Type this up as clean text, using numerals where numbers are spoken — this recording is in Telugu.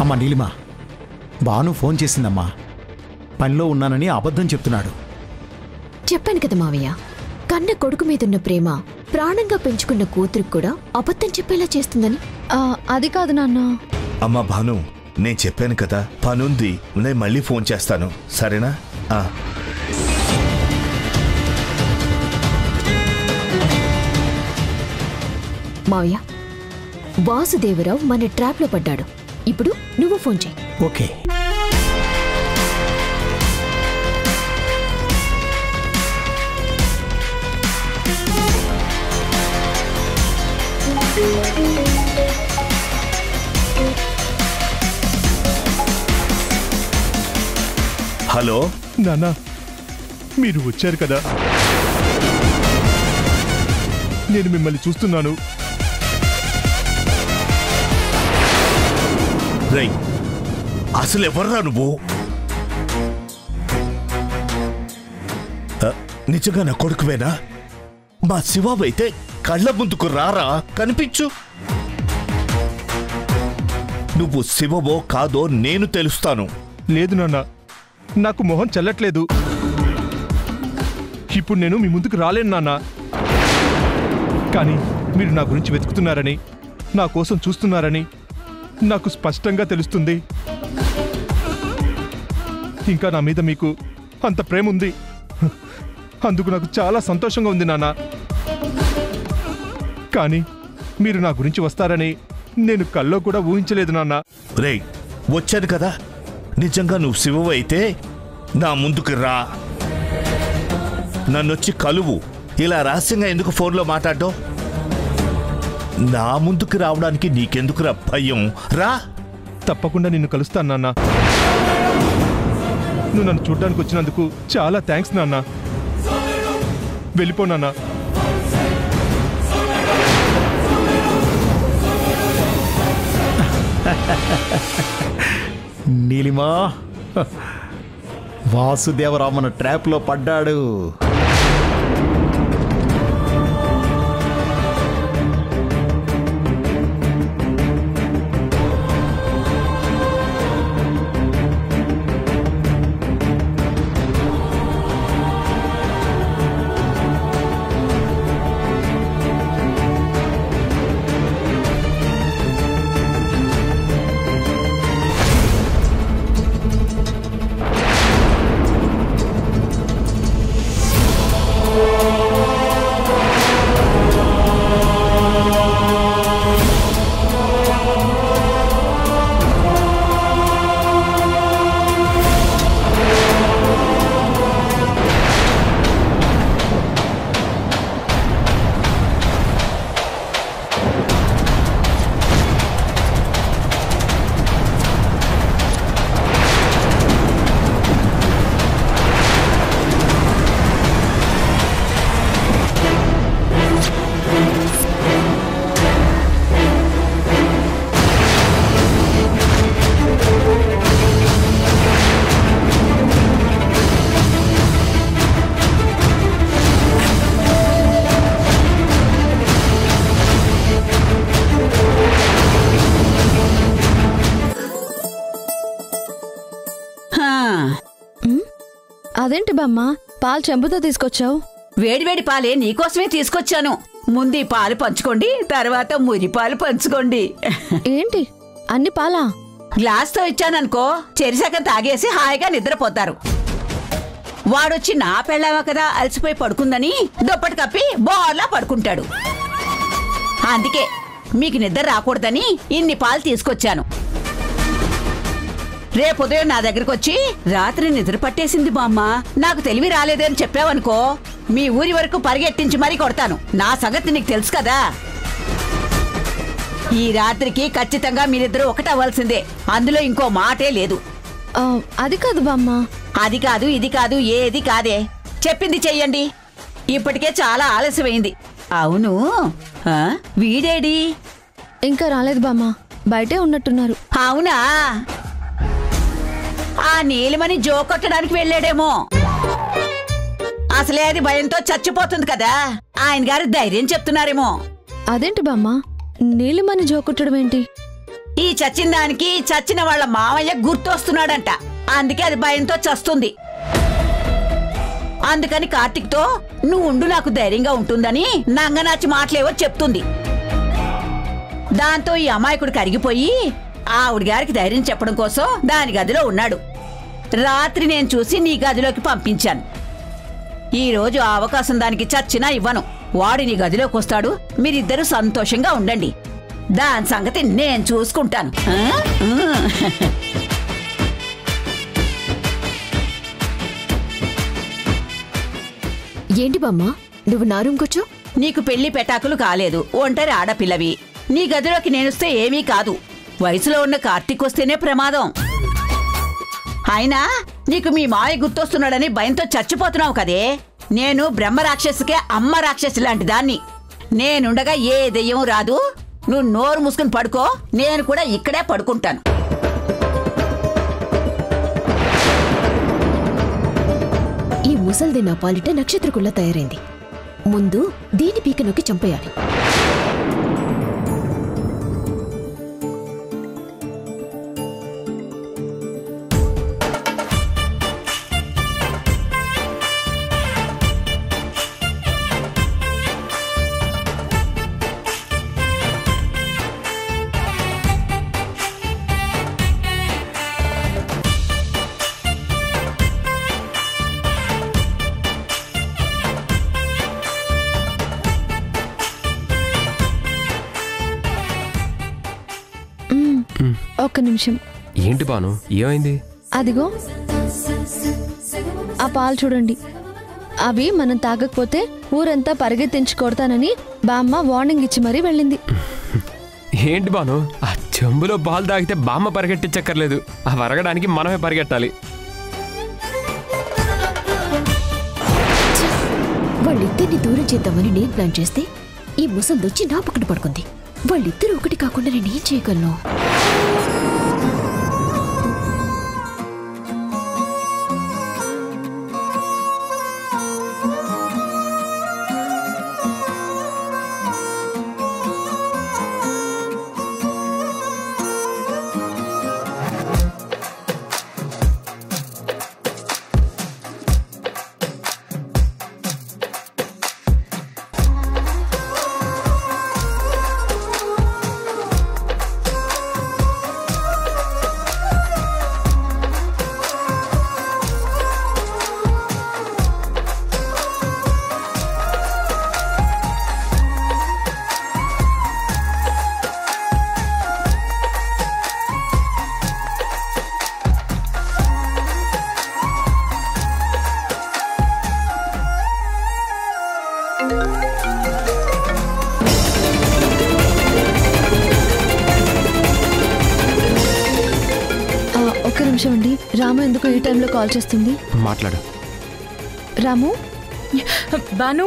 అమ్మా నీలిమ, బాను ఫోన్ చేసిందమ్మా. పనిలో ఉన్నానని అబద్ధం చెప్తున్నాడు. చెప్పాను కదా మావయ్య, కన్న కొడుకు మీదున్న ప్రేమ ప్రాణంగా పెంచుకున్న కూతురికి కూడా అబద్ధం చెప్పేలా చేస్తుందని. అది కాదు నాన్న. అమ్మా భాను, నేను చెప్పాను కదా పనుంది, నేను మళ్ళీ ఫోన్ చేస్తాను, సరేనా? మావయ్య, వాసుదేవరావు మన ట్రాప్ లో పడ్డాడు. ఇప్పుడు నువ్వు ఫోన్ చేయి. ఓకే. హలో నాన్న, మీరు వచ్చారు కదా, నేను మిమ్మల్ని చూస్తున్నాను. రై, అసలు ఎవర్రా నువ్వు? నిజంగా నా కొడుకువేనా? మా శివాబైతే కళ్ళ ముందుకు రారా, కనిపించు. నువ్వు శివవో కాదో నేను తెలుస్తాను. లేదు నాన్న, నాకు మొహం చెల్లట్లేదు. ఇప్పుడు నేను మీ ముందుకు రాలేను నాన్న. కానీ మీరు నా గురించి వెతుకుతున్నారని, నా కోసం చూస్తున్నారని నాకు స్పష్టంగా తెలుస్తుంది. ఇంకా నా మీద మీకు అంత ప్రేమ ఉంది. అందుకు నాకు చాలా సంతోషంగా ఉంది నాన్న. కానీ మీరు నా గురించి వస్తారని నేను కల్లో కూడా ఊహించలేదు నాన్న. రేయ్, వచ్చాను కదా, నిజంగా నువ్వు శివవు అయితే నా ముందుకు రా, నన్నొచ్చి కలువు. ఇలా రహస్యంగా ఎందుకు ఫోన్లో మాట్లాడటం? నా ముందుకు రావడానికి నీకెందుకురా భయం? రా. తప్పకుండా నిన్ను కలుస్తాను నాన్న. నువ్వు నన్ను చూడ్డానికి వచ్చినందుకు చాలా థ్యాంక్స్ నాన్న. వెళ్ళిపో నాన్న. నీలిమా, వాసుదేవరావు మన ట్రాప్ లో పడ్డాడు. అదేంటి బామ్మ, పాలు చెంబుతో తీసుకొచ్చావు? వేడివేడి పాలే నీకోసమే తీసుకొచ్చాను. ముందు ఈ పాలు పంచుకోండి, తర్వాత మురి పాలు పంచుకోండి. ఏంటి అన్ని పాలా? గ్లాస్తో ఇచ్చాననుకో, చెరిసగం తాగేసి హాయిగా నిద్రపోతారు. వాడొచ్చి నా పెళ్ళావా కదా అలసిపోయి పడుకుందని దుప్పటి కప్పి బోర్లా పడుకుంటాడు. అందుకే మీకు నిద్ర రాకూడదని ఇన్ని పాలు తీసుకొచ్చాను. రేపు ఉదయం నా దగ్గరకు వచ్చి రాత్రి నిద్ర పట్టేసింది బామ్మ, నాకు తెలివి రాలేదని చెప్పావనుకో, మీ ఊరి వరకు పరిగెట్టించి మరీ కొడతాను. నా సంగతి నీకు తెలుసు కదా. ఈ రాత్రికి ఖచ్చితంగా మీరిద్దరూ ఒకటవ్వాల్సిందే, అందులో ఇంకో మాటే లేదు. అది కాదు బామ్మ. అది కాదు ఇది కాదు ఏది కాదే, చెప్పింది చెయ్యండి. ఇప్పటికే చాలా ఆలస్యమైంది. అవును, వీడేడి? ఇంకా రాలేదు బామ్మ, బయటే ఉన్నట్టున్నారు. అవునా, ఆ నీలిమని జోకొట్టడానికి వెళ్ళాడేమో. అసలే అది భయంతో చచ్చిపోతుంది కదా, ఆయన గారు ధైర్యం చెప్తున్నారేమో. అదేంటి బామ్మ, నీలిమని జోకుట్టడం ఏంటి? ఈ చచ్చిన దానికి చచ్చిన వాళ్ళ మావయ్య గుర్తొస్తున్నాడంట, అందుకే అది భయంతో చస్తుంది. అందుకని కార్తిక్తో నువ్వు ఉండు, నాకు ధైర్యంగా ఉంటుందని నంగనాచి మాటలేవో చెప్తుంది. దాంతో ఈ అమాయకుడు కరిగిపోయి ఆవిడ గారికి ధైర్యం చెప్పడం కోసం దాని గదిలో ఉన్నాడు. రాత్రి నేను చూసి నీ గదిలోకి పంపించాను. ఈ రోజు ఆ అవకాశం దానికి చచ్చినా ఇవ్వను. వాడు నీ గదిలోకి వస్తాడు, మీరిద్దరూ సంతోషంగా ఉండండి. దాని సంగతి నేను చూసుకుంటాను. ఏంటి బామ్మ, నువ్వు నా రూమ్కొచ్చు? నీకు పెళ్లి పెటాకులు కాలేదు, ఒంటరి ఆడపిల్లవి. నీ గదిలోకి నేనొస్తే ఏమీ కాదు. వయసులో ఉన్న కార్తీక్ వస్తేనే ప్రమాదం. అయినా నీకు మీ మాయ గుర్తొస్తున్నాడని భయంతో చచ్చిపోతున్నావు కదే. నేను బ్రహ్మ రాక్షసుకే అమ్మ రాక్షసి లాంటి దాన్ని. నేనుండగా ఏ దెయ్యం రాదు. నువ్వు నోరు మూసుకుని పడుకో, నేను కూడా ఇక్కడే పడుకుంటాను. ఈ ముసల్ది నా పాలిట నక్షత్రకుల్లా తయారైంది. ముందు దీని పీక నొక్కి చంపేయాలి. ఒక్క నిమిషం. ఏంటి బాను, ఏమైంది? అదిగో ఆ పాలు చూడండి. అవి మనం తాగకపోతే ఊరంతా పరిగెత్తించి కొడతానని బామ్మ వార్నింగ్ ఇచ్చి మరీ వెళ్ళింది. ఏంటి బాను, ఆ చెంబులో పాలు తాగితే బామ్మ పరిగెట్టించక్కర్లేదు, అవి అరగడానికి మనమే పరిగెట్టాలి. వాళ్ళిద్దరిని దూరం చేద్దామని నేను ప్లాన్ చేస్తే ఈ ముసల్దొచ్చి నా పక్కన పడుకుంది. వాళ్ళిద్దరూ ఒకటి కాకుండా నేనేం చేయగలను? ఒక్క నిమిషం అండి. రాము ఎందుకు ఈ టైంలో కాల్ చేస్తుంది? మాట్లాడు. రాము, బాను,